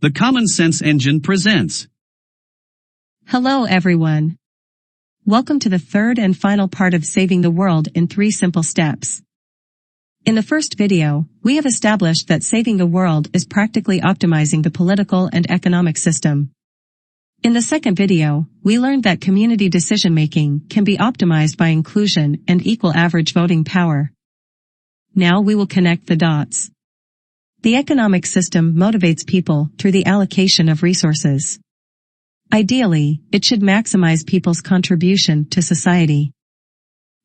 The Common Sense Engine presents. Hello everyone. Welcome to the third and final part of Saving the World in 3 Simple Steps. In the first video, we have established that saving the world is practically optimizing the political and economic system. In the second video, we learned that community decision-making can be optimized by inclusion and equal average voting power. Now we will connect the dots. The economic system motivates people through the allocation of resources. Ideally, it should maximize people's contribution to society.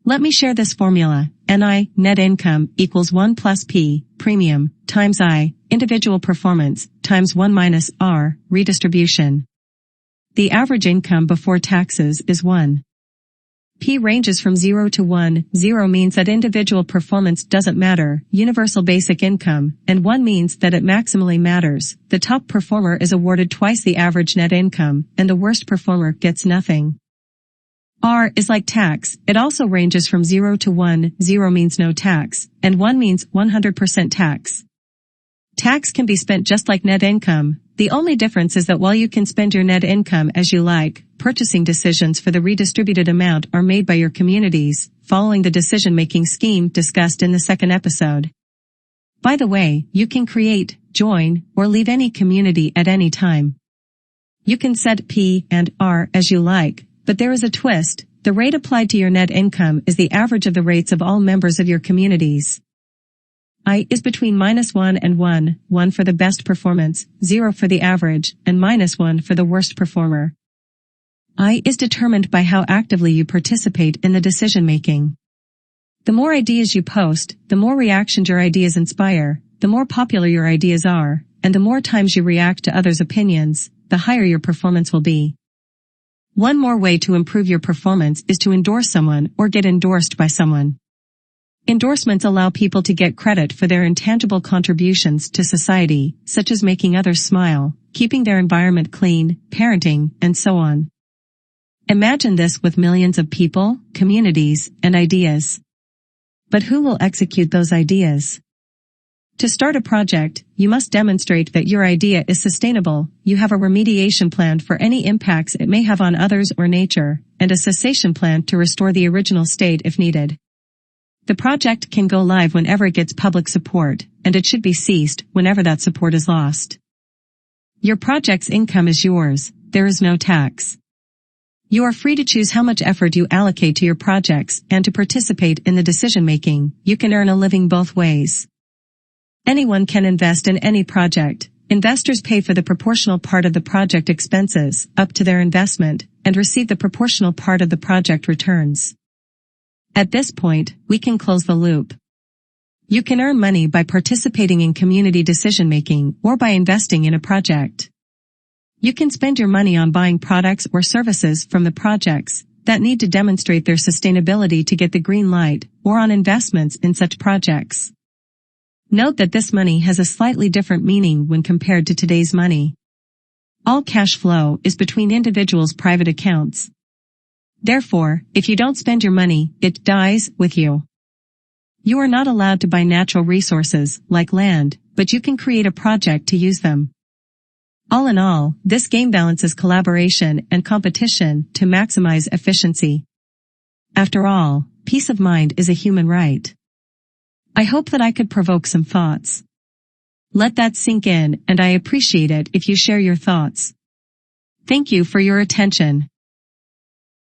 Let me share this formula. NI, net income, equals 1 plus P, premium, times I, individual performance, times 1 minus R, redistribution. The average income before taxes is 1. P ranges from 0 to 1, 0 means that individual performance doesn't matter, universal basic income, and 1 means that it maximally matters. The top performer is awarded twice the average net income, and the worst performer gets nothing. R is like tax, it also ranges from 0 to 1, 0 means no tax, and 1 means 100% tax. Tax can be spent just like net income. The only difference is that while you can spend your net income as you like, purchasing decisions for the redistributed amount are made by your communities, following the decision-making scheme discussed in the second episode. By the way, you can create, join, or leave any community at any time. You can set P and R as you like, but there is a twist. The rate applied to your net income is the average of the rates of all members of your communities. I is between -1 and 1, 1 for the best performance, 0 for the average, and -1 for the worst performer. I is determined by how actively you participate in the decision-making. The more ideas you post, the more reactions your ideas inspire, the more popular your ideas are, and the more times you react to others' opinions, the higher your performance will be. One more way to improve your performance is to endorse someone or get endorsed by someone. Endorsements allow people to get credit for their intangible contributions to society, such as making others smile, keeping their environment clean, parenting, and so on. Imagine this with millions of people, communities, and ideas. But who will execute those ideas? To start a project, you must demonstrate that your idea is sustainable, you have a remediation plan for any impacts it may have on others or nature, and a cessation plan to restore the original state if needed. The project can go live whenever it gets public support, and it should be ceased whenever that support is lost. Your project's income is yours, there is no tax. You are free to choose how much effort you allocate to your projects and to participate in the decision-making. You can earn a living both ways. Anyone can invest in any project. Investors pay for the proportional part of the project expenses, up to their investment, and receive the proportional part of the project returns. At this point, we can close the loop. You can earn money by participating in community decision-making or by investing in a project. You can spend your money on buying products or services from the projects that need to demonstrate their sustainability to get the green light, or on investments in such projects. Note that this money has a slightly different meaning when compared to today's money. All cash flow is between individuals' private accounts. Therefore, if you don't spend your money, it dies with you. You are not allowed to buy natural resources, like land, but you can create a project to use them. All in all, this game balances collaboration and competition to maximize efficiency. After all, peace of mind is a human right. I hope that I could provoke some thoughts. Let that sink in, and I appreciate it if you share your thoughts. Thank you for your attention.